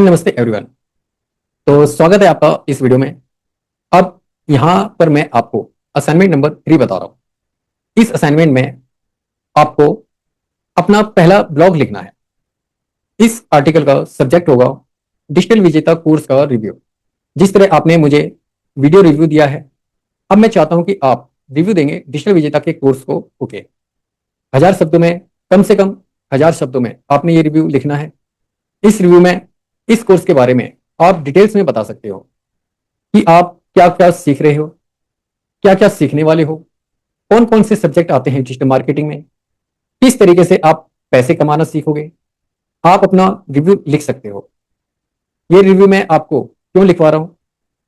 नमस्ते एवरीवन। तो स्वागत है आपका इस वीडियो में। अब यहाँ पर मैं आपको असाइनमेंट नंबर 3 बता रहा हूँ। इस असाइनमेंट में आपको अपना पहला ब्लॉग लिखना है। इस आर्टिकल का सब्जेक्ट होगा डिजिटल विजेता कोर्स का रिव्यू। जिस तरह आपने मुझे वीडियो रिव्यू दिया है, अब मैं चाहता हूँ कि आप रिव्यू देंगे डिजिटल विजेता के कोर्स को। ओके, 1000 शब्दों में, कम से कम 1000 शब्दों में आपने ये रिव्यू लिखना है। इस रिव्यू में इस कोर्स के बारे में आप डिटेल्स में बता सकते हो कि आप क्या क्या सीख रहे हो, क्या क्या सीखने वाले हो, कौन कौन से सब्जेक्ट आते हैं डिजिटल मार्केटिंग में, किस तरीके से आप पैसे कमाना सीखोगे। आप अपना रिव्यू लिख सकते हो। ये रिव्यू मैं आपको क्यों लिखवा रहा हूँ,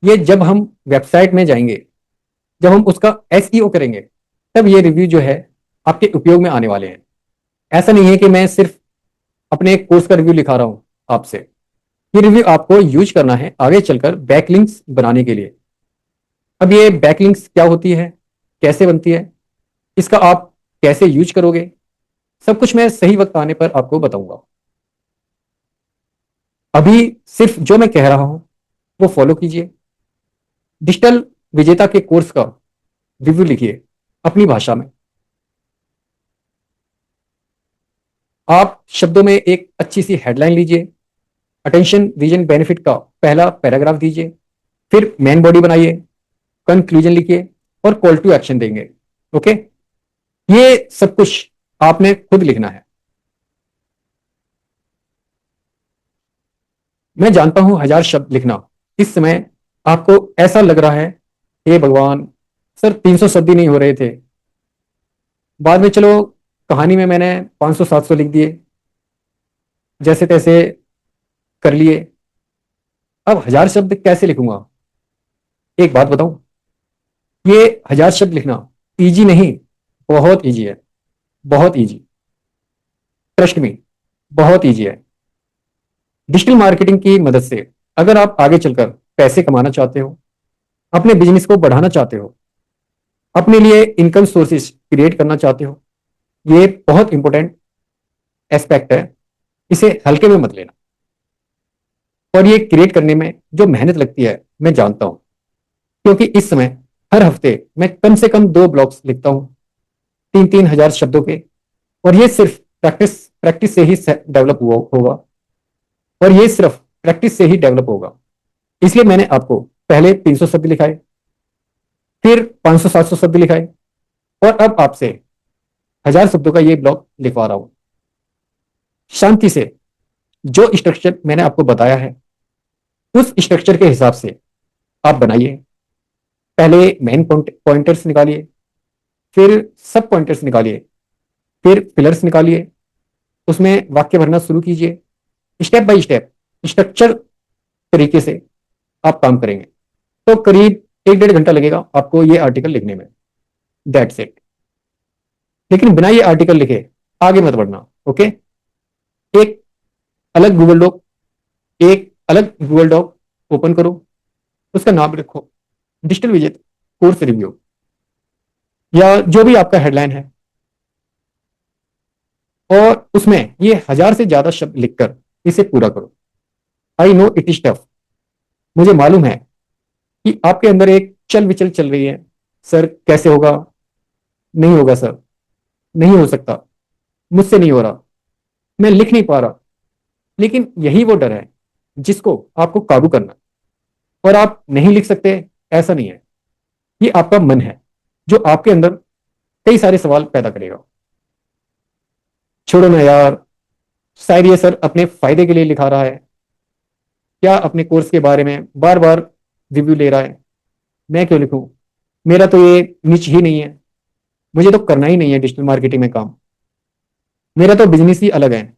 ये जब हम वेबसाइट में जाएंगे, जब हम उसका एसईओ करेंगे, तब ये रिव्यू जो है आपके उपयोग में आने वाले हैं। ऐसा नहीं है कि मैं सिर्फ अपने कोर्स का रिव्यू लिखा रहा हूँ आपसे। ये रिव्यू आपको यूज करना है आगे चलकर बैकलिंक्स बनाने के लिए। अब ये बैकलिंक्स क्या होती है, कैसे बनती है, इसका आप कैसे यूज करोगे, सब कुछ मैं सही वक्त आने पर आपको बताऊंगा। अभी सिर्फ जो मैं कह रहा हूं वो फॉलो कीजिए। डिजिटल विजेता के कोर्स का रिव्यू लिखिए अपनी भाषा में। आप शब्दों में एक अच्छी सी हेडलाइन लीजिए, अटेंशन रीजन बेनिफिट का पहला पैराग्राफ दीजिए, फिर मेन बॉडी बनाइए, कंक्लूजन लिखिए और कॉल टू एक्शन देंगे। ओके, ये सब कुछ आपने खुद लिखना है। मैं जानता हूं 1000 शब्द लिखना इस समय आपको ऐसा लग रहा है, हे भगवान सर 300 शब्द ही नहीं हो रहे थे। बाद में चलो कहानी में मैंने 500-700 लिख दिए, जैसे तैसे कर लिए। अब 1000 शब्द कैसे लिखूंगा? एक बात बताऊं, ये 1000 शब्द लिखना इजी नहीं, बहुत इजी है, बहुत इजी। ट्रस्ट मी, बहुत इजी है। डिजिटल मार्केटिंग की मदद से अगर आप आगे चलकर पैसे कमाना चाहते हो, अपने बिजनेस को बढ़ाना चाहते हो, अपने लिए इनकम सोर्सेज क्रिएट करना चाहते हो, ये बहुत इंपॉर्टेंट एस्पेक्ट है, इसे हल्के में मत लेना। और ये क्रिएट करने में जो मेहनत लगती है मैं जानता हूं, क्योंकि इस समय हर हफ्ते मैं कम से कम 2 ब्लॉग्स लिखता हूं, 3-3 हजार शब्दों के। और ये सिर्फ प्रैक्टिस प्रैक्टिस से ही डेवलप हुआ होगा, और ये सिर्फ प्रैक्टिस से ही डेवलप होगा। इसलिए मैंने आपको पहले 300 शब्द लिखाए, फिर 500-700 शब्द लिखाए, और अब आपसे 1000 शब्दों का ये ब्लॉग लिखवा रहा हूं। शांति से जो स्ट्रक्चर मैंने आपको बताया है, उस स्ट्रक्चर के हिसाब से आप बनाइए। पहले मेन पॉइंटर्स निकालिए, फिर सब पॉइंटर्स निकालिए, फिर पिलर्स निकालिए, उसमें वाक्य भरना शुरू कीजिए। स्टेप बाय स्टेप स्ट्रक्चर तरीके से आप काम करेंगे तो करीब 1-1.5 घंटा लगेगा आपको ये आर्टिकल लिखने में। That's it. लेकिन बिना ये आर्टिकल लिखे आगे मत बढ़ना। ओके, एक अलग गूगल डॉक एक अलग गूगल डॉक ओपन करो, उसका नाम रखो डिजिटल विजेता कोर्स रिव्यू, या जो भी आपका हेडलाइन है, और उसमें ये 1000 से ज्यादा शब्द लिखकर इसे पूरा करो। I know it is tough, मुझे मालूम है कि आपके अंदर एक चल विचल चल रही है। सर कैसे होगा, नहीं होगा सर, नहीं हो सकता, मुझसे नहीं हो रहा, मैं लिख नहीं पा रहा। लेकिन यही वो डर है जिसको आपको काबू करना। और आप नहीं लिख सकते ऐसा नहीं है, ये आपका मन है जो आपके अंदर कई सारे सवाल पैदा करेगा। छोड़ो ना यार, शायद ये सर अपने फायदे के लिए लिखा रहा है, क्या अपने कोर्स के बारे में बार बार रिव्यू ले रहा है, मैं क्यों लिखूं, मेरा तो ये निच ही नहीं है, मुझे तो करना ही नहीं है डिजिटल मार्केटिंग में काम, मेरा तो बिजनेस ही अलग है,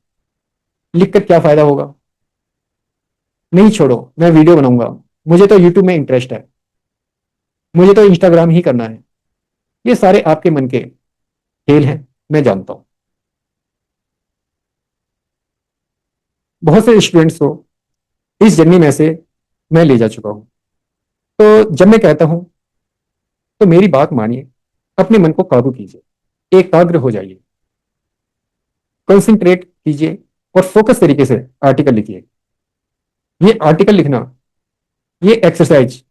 लिखकर क्या फायदा होगा। नहीं छोड़ो, मैं वीडियो बनाऊंगा, मुझे तो यूट्यूब में इंटरेस्ट है, मुझे तो इंस्टाग्राम ही करना है। ये सारे आपके मन के खेल हैं, मैं जानता हूं। बहुत से स्टूडेंट्स को इस जर्नी में से मैं ले जा चुका हूं। तो जब मैं कहता हूं तो मेरी बात मानिए, अपने मन को काबू कीजिए, एकाग्र हो जाइए, कंसंट्रेट कीजिए और फोकस तरीके से आर्टिकल लिखिए। ये आर्टिकल लिखना, ये एक्सरसाइज,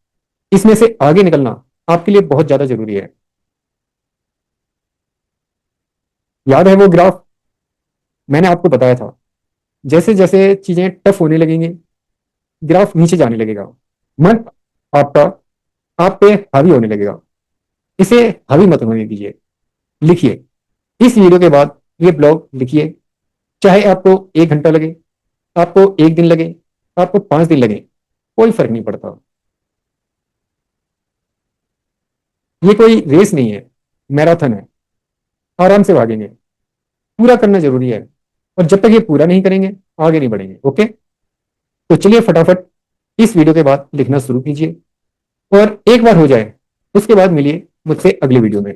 इसमें से आगे निकलना आपके लिए बहुत ज्यादा जरूरी है। याद है वो ग्राफ मैंने आपको बताया था, जैसे जैसे चीजें टफ होने लगेंगी ग्राफ नीचे जाने लगेगा, मन आपका आप पे हावी होने लगेगा। इसे हावी मत होने दीजिए। लिखिए, इस वीडियो के बाद ये ब्लॉग लिखिए, चाहे आपको 1 घंटा लगे, आपको 1 दिन लगे, आपको 5 दिन लगे, कोई फर्क नहीं पड़ता। ये कोई रेस नहीं है, मैराथन है। आराम से भागेंगे, पूरा करना जरूरी है। और जब तक ये पूरा नहीं करेंगे आगे नहीं बढ़ेंगे। ओके, तो चलिए फटाफट इस वीडियो के बाद लिखना शुरू कीजिए, और एक बार हो जाए उसके बाद मिलिए मुझसे अगली वीडियो में।